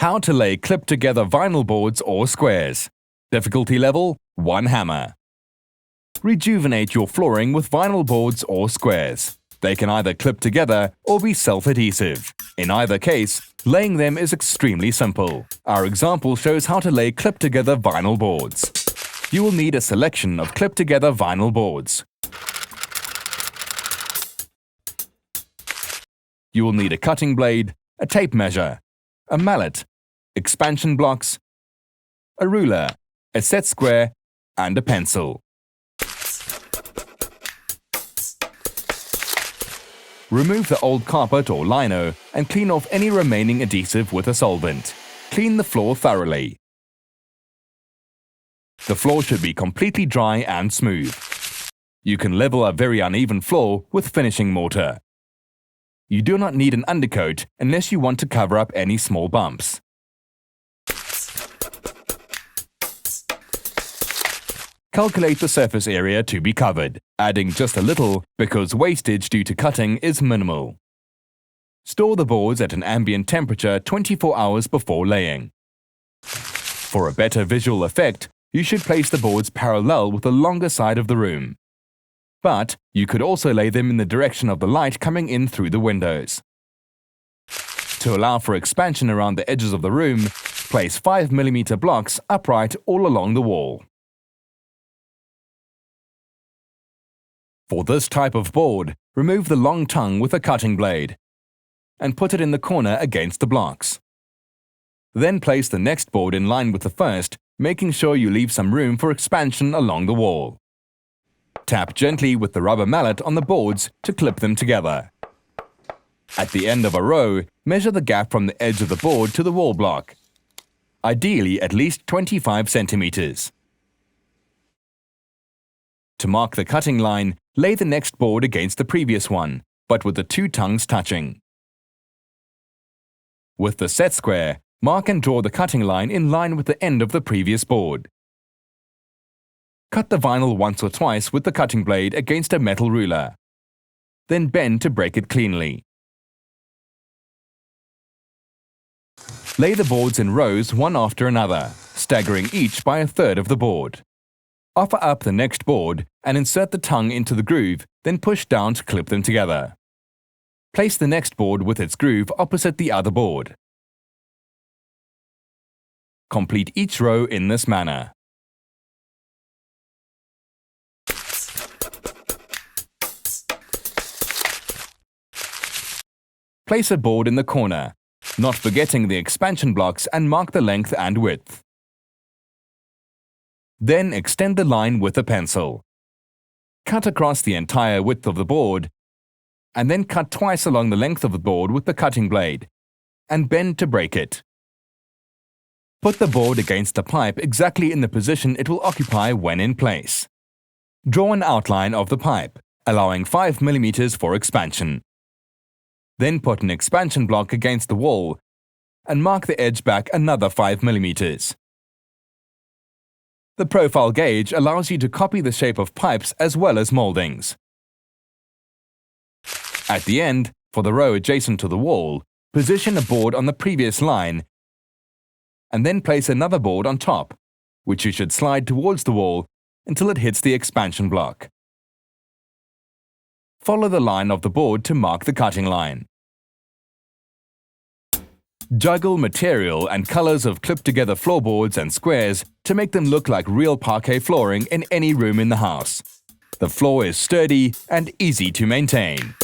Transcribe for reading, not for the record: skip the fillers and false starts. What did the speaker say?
How to lay clip-together vinyl boards or squares. Difficulty level: 1 hammer. Rejuvenate your flooring with vinyl boards or squares. They can either clip together or be self-adhesive. In either case, laying them is extremely simple. Our example shows how to lay clip-together vinyl boards. You will need a selection of clip-together vinyl boards. You will need a cutting blade, a tape measure, a mallet, expansion blocks, a ruler, a set square, and a pencil. Remove the old carpet or lino and clean off any remaining adhesive with a solvent. Clean the floor thoroughly. The floor should be completely dry and smooth. You can level a very uneven floor with finishing mortar. You do not need an undercoat unless you want to cover up any small bumps. Calculate the surface area to be covered, adding just a little because wastage due to cutting is minimal. Store the boards at an ambient temperature 24 hours before laying. For a better visual effect, you should place the boards parallel with the longer side of the room. But you could also lay them in the direction of the light coming in through the windows. To allow for expansion around the edges of the room, place 5mm blocks upright all along the wall. For this type of board, remove the long tongue with a cutting blade and put it in the corner against the blocks. Then place the next board in line with the first, making sure you leave some room for expansion along the wall. Tap gently with the rubber mallet on the boards to clip them together. At the end of a row, measure the gap from the edge of the board to the wall block, ideally at least 25 centimeters. To mark the cutting line, lay the next board against the previous one, but with the two tongues touching. With the set square, mark and draw the cutting line in line with the end of the previous board. Cut the vinyl once or twice with the cutting blade against a metal ruler. Then bend to break it cleanly. Lay the boards in rows one after another, staggering each by a third of the board. Offer up the next board and insert the tongue into the groove, then push down to clip them together. Place the next board with its groove opposite the other board. Complete each row in this manner. Place a board in the corner, not forgetting the expansion blocks, and mark the length and width. Then extend the line with a pencil. Cut across the entire width of the board, and then cut twice along the length of the board with the cutting blade, and bend to break it. Put the board against the pipe exactly in the position it will occupy when in place. Draw an outline of the pipe, allowing 5mm for expansion. Then put an expansion block against the wall, and mark the edge back another 5mm. The profile gauge allows you to copy the shape of pipes as well as moldings. At the end, for the row adjacent to the wall, position a board on the previous line and then place another board on top, which you should slide towards the wall until it hits the expansion block. Follow the line of the board to mark the cutting line. Juggle material and colors of clip-together floorboards and squares to make them look like real parquet flooring in any room in the house. The floor is sturdy and easy to maintain.